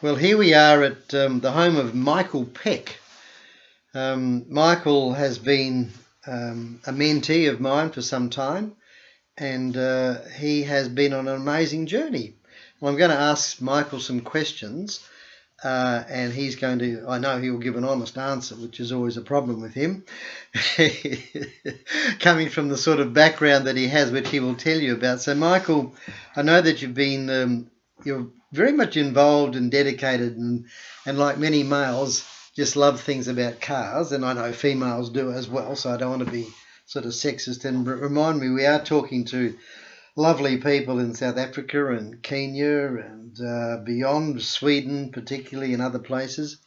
Well, here we are at the home of Michael Peck. Michael has been a mentee of mine for some time, and he has been on an amazing journey. Well, I'm going to ask Michael some questions, and he's going to, I know he will give an honest answer, which is always a problem with him, coming from the sort of background that he has, which he will tell you about. So, Michael, I know that you're very much involved and dedicated, and like many males, just love things about cars, and I know females do as well, so I don't want to be sort of sexist. And remind me, we are talking to lovely people in South Africa and Kenya and beyond, Sweden particularly, and other places.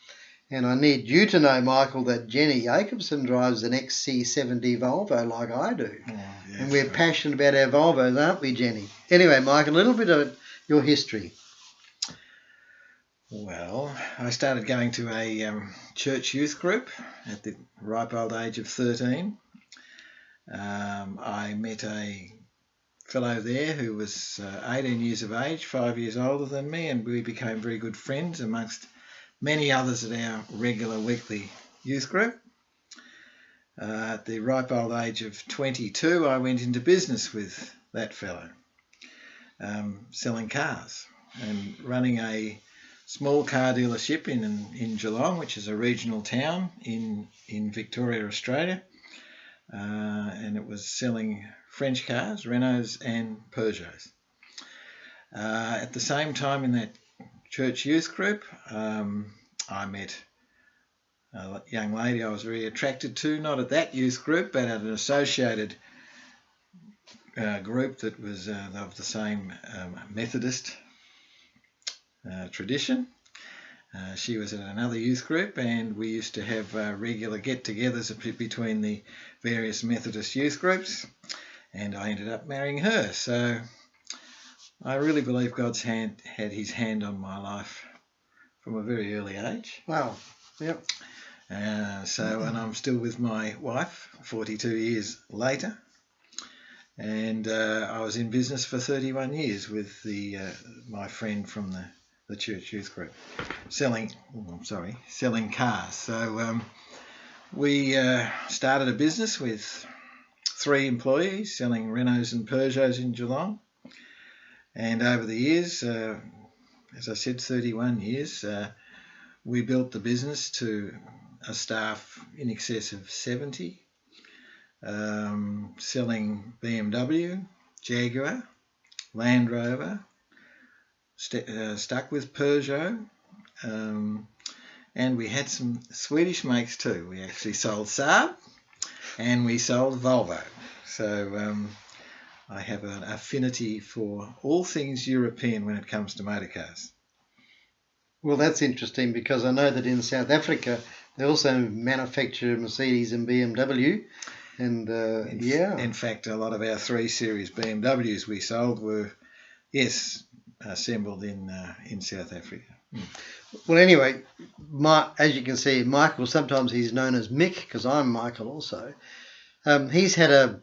And I need you to know, Michael, that Jenny Jacobson drives an XC70 Volvo like I do. Oh, yes, and we're passionate about our Volvos, aren't we, Jenny? Anyway, Mike, a little bit of your history. Well, I started going to a church youth group at the ripe old age of 13. I met a fellow there who was 18 years of age, 5 years older than me, and we became very good friends amongst many others at our regular weekly youth group. At the ripe old age of 22, I went into business with that fellow, selling cars and running a small car dealership in Geelong, which is a regional town in Victoria, Australia, and it was selling French cars, Renaults and Peugeots. At the same time in that church youth group, I met a young lady I was very attracted to, not at that youth group, but at an associated group that was of the same Methodist tradition. She was at another youth group, and we used to have regular get-togethers between the various Methodist youth groups, and I ended up marrying her. So I really believe God's had his hand on my life from a very early age. Wow. Yep. And I'm still with my wife 42 years later. And I was in business for 31 years with my friend from the church youth group, selling cars. So we started a business with 3 employees selling Renaults and Peugeots in Geelong. And over the years, as I said, 31 years, we built the business to a staff in excess of 70, selling BMW, Jaguar, Land Rover, stuck with Peugeot, and we had some Swedish makes too. We actually sold Saab and we sold Volvo. So I have an affinity for all things European when it comes to motor cars. Well, that's interesting, because I know that in South Africa they also manufacture Mercedes and BMW. And in fact, a lot of our 3 Series BMWs we sold were, assembled in South Africa. Well, anyway, as you can see, Michael, sometimes he's known as Mick, because I'm Michael also. He's had a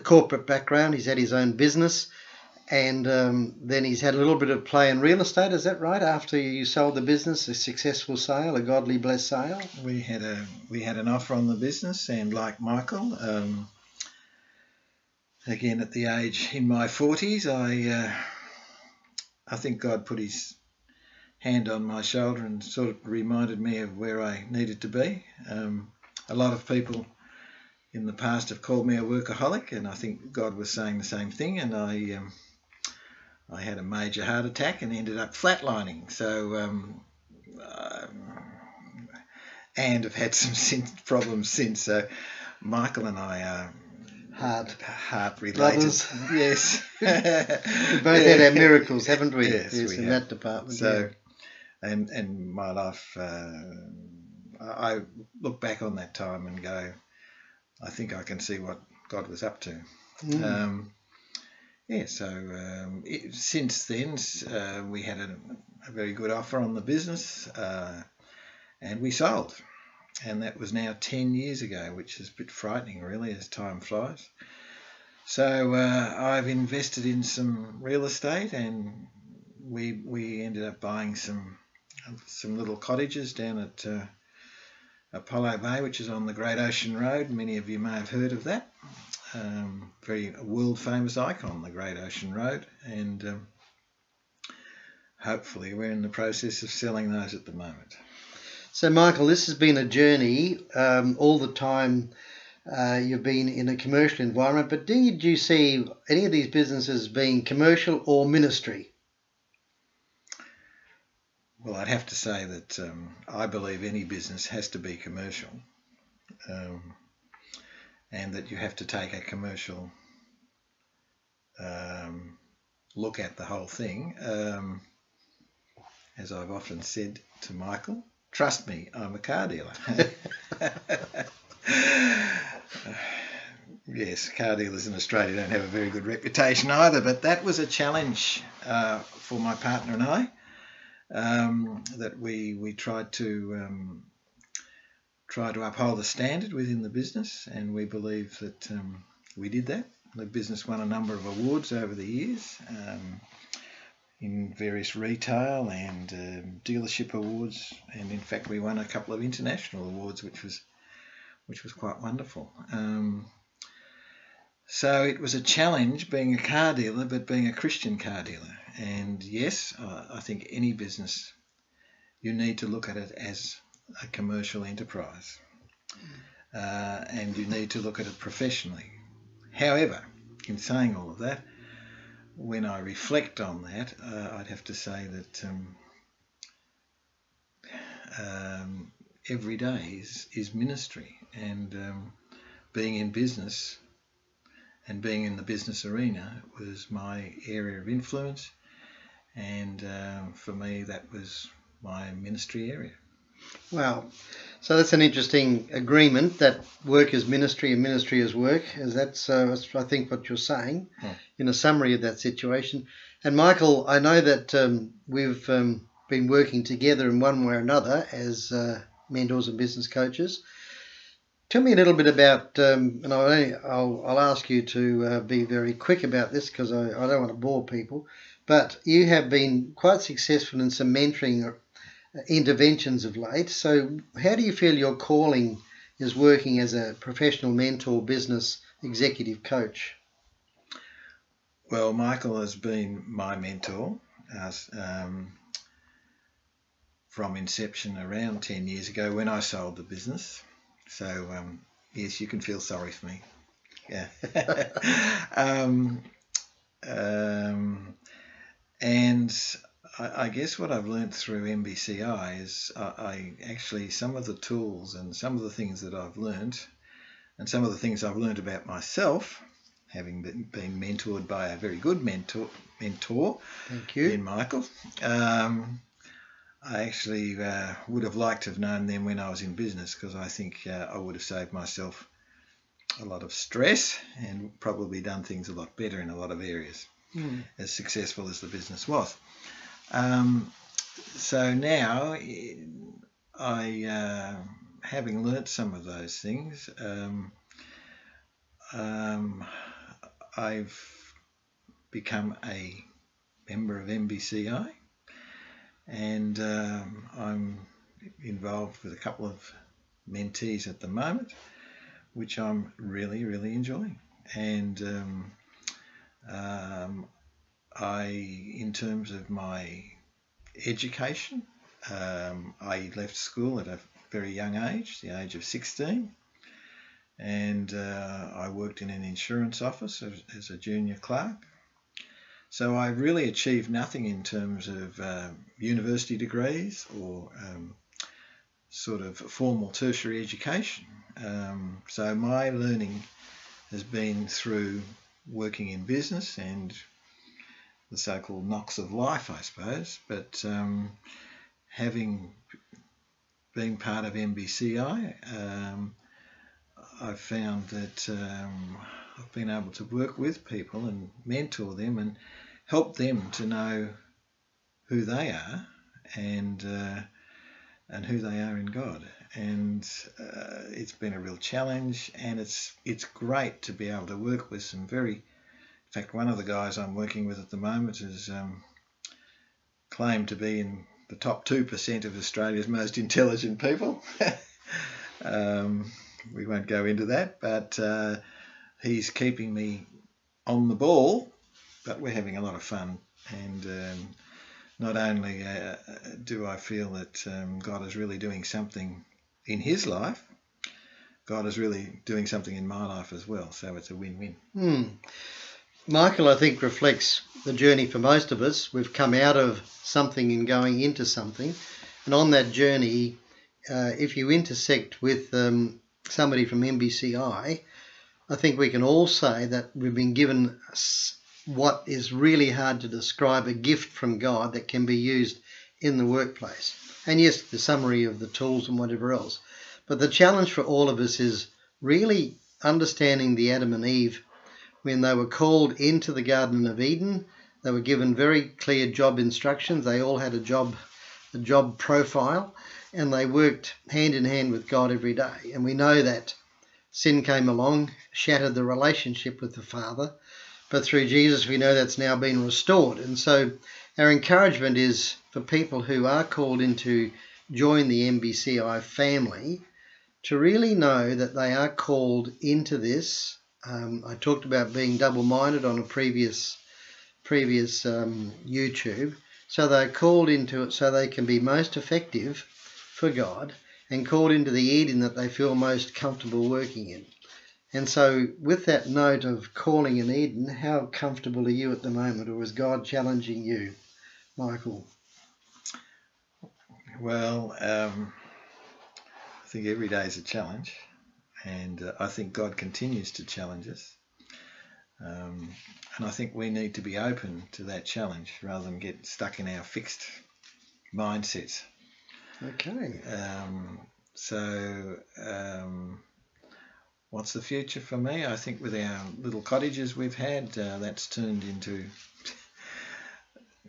corporate background. He's had his own business, and then he's had a little bit of play in real estate. Is that right? After you sold the business, a successful sale, a godly blessed sale? We had an offer on the business, and like Michael, again at the age in my 40s, I think God put his hand on my shoulder and sort of reminded me of where I needed to be. A lot of people in the past have called me a workaholic, and I think God was saying the same thing, and I had a major heart attack and ended up flatlining. So, and have had some problems since. So Michael and I are heart related. Brothers. Yes. We both had our miracles, haven't we? Yes, we in have. That department. So, and my life, I look back on that time and go, I think I can see what God was up to. Since then, we had a very good offer on the business, and we sold. And that was now 10 years ago, which is a bit frightening, really, as time flies. So I've invested in some real estate and we ended up buying some little cottages down at Apollo Bay, which is on the Great Ocean Road. Many of you may have heard of that. Very world famous icon, the Great Ocean Road, and hopefully we're in the process of selling those at the moment. So Michael, this has been a journey all the time. You've been in a commercial environment, but did you see any of these businesses being commercial or ministry? Well, I'd have to say that I believe any business has to be commercial, and that you have to take a commercial look at the whole thing. As I've often said to Michael, trust me, I'm a car dealer. Yes, car dealers in Australia don't have a very good reputation either, but that was a challenge for my partner and I, that we tried to uphold the standard within the business, and we believe that we did that. The business won a number of awards over the years, in various retail and dealership awards, and in fact we won a couple of international awards, which was quite wonderful. So it was a challenge being a car dealer, but being a Christian car dealer. And yes, I think any business, you need to look at it as a commercial enterprise, and you need to look at it professionally. However, in saying all of that, when I reflect on that, I'd have to say that every day is ministry, and being in business and being in the business arena was my area of influence, and for me that was my ministry area. Wow. So that's an interesting agreement, that work is ministry and ministry is work. That's I think what you're saying in a summary of that situation. And Michael, I know that we've been working together in one way or another as mentors and business coaches. Tell me a little bit about, and I'll ask you to be very quick about this because I don't want to bore people, but you have been quite successful in some mentoring interventions of late. So how do you feel your calling is working as a professional mentor, business executive coach? Well, Michael has been my mentor from inception around 10 years ago when I sold the business. So yes, you can feel sorry for me. Yeah. And I guess what I've learned through MBCI is I actually, some of the tools and some of the things that I've learned, and some of the things I've learned about myself, having been mentored by a very good mentor Thank you. in Michael, I actually would have liked to have known them when I was in business, because I think I would have saved myself a lot of stress and probably done things a lot better in a lot of areas, as successful as the business was. So now, having learnt some of those things, I've become a member of MBCI, and I'm involved with a couple of mentees at the moment, which I'm really, really enjoying. And in terms of my education, I left school at a very young age, the age of 16, and I worked in an insurance office as a junior clerk. So I really achieved nothing in terms of university degrees or sort of formal tertiary education. So my learning has been through working in business and the so-called knocks of life, I suppose. But having been part of MBCI, I've found that I've been able to work with people and mentor them and help them to know who they are and who they are in God. And it's been a real challenge, and it's great to be able to work with some in fact, one of the guys I'm working with at the moment is claim to be in the top 2% of Australia's most intelligent people. We won't go into that, but he's keeping me on the ball, but we're having a lot of fun. And not only do I feel that God is really doing something in his life, God is really doing something in my life as well. So it's a win-win. Michael, I think, reflects the journey for most of us. We've come out of something and going into something. And on that journey, if you intersect with somebody from MBCI, I think we can all say that we've been given what is really hard to describe, a gift from God that can be used in the workplace. And yes, the summary of the tools and whatever else. But the challenge for all of us is really understanding the Adam and Eve. When they were called into the Garden of Eden, they were given very clear job instructions. They all had a job profile, and they worked hand in hand with God every day. And we know that sin came along, shattered the relationship with the Father, but through Jesus we know that's now been restored. And so our encouragement is for people who are called in to join the MBCI family to really know that they are called into this. I talked about being double-minded on a previous YouTube. So they're called into it so they can be most effective for God and called into the Eden that they feel most comfortable working in. And so with that note of calling in Eden, how comfortable are you at the moment, or is God challenging you, Michael? Well, I think every day is a challenge, and I think God continues to challenge us. And I think we need to be open to that challenge rather than get stuck in our fixed mindsets. Okay. What's the future for me? I think with our little cottages we've had, that's turned into,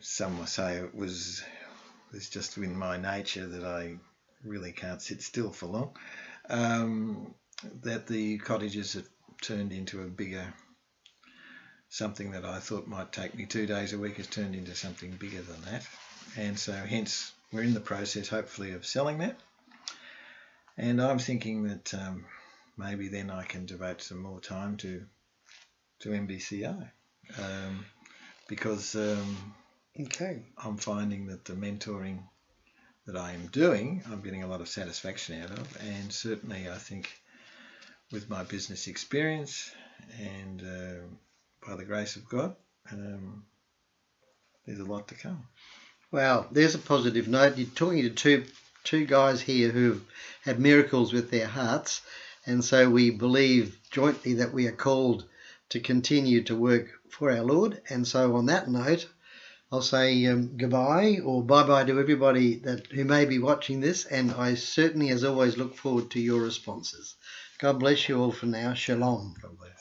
some will say it was just in my nature that I really can't sit still for long, that the cottages have turned into a bigger, something that I thought might take me 2 days a week has turned into something bigger than that. And so hence we're in the process hopefully of selling that. And I'm thinking that maybe then I can devote some more time to MBCI, because I'm finding that the mentoring that I am doing, I'm getting a lot of satisfaction out of, and certainly I think with my business experience and by the grace of God, there's a lot to come. Wow, there's a positive note. You're talking to two guys here who've had miracles with their hearts, and so we believe jointly that we are called to continue to work for our Lord. And so on that note, I'll say goodbye or bye-bye to everybody who may be watching this, and I certainly, as always, look forward to your responses. God bless you all for now. Shalom. God bless.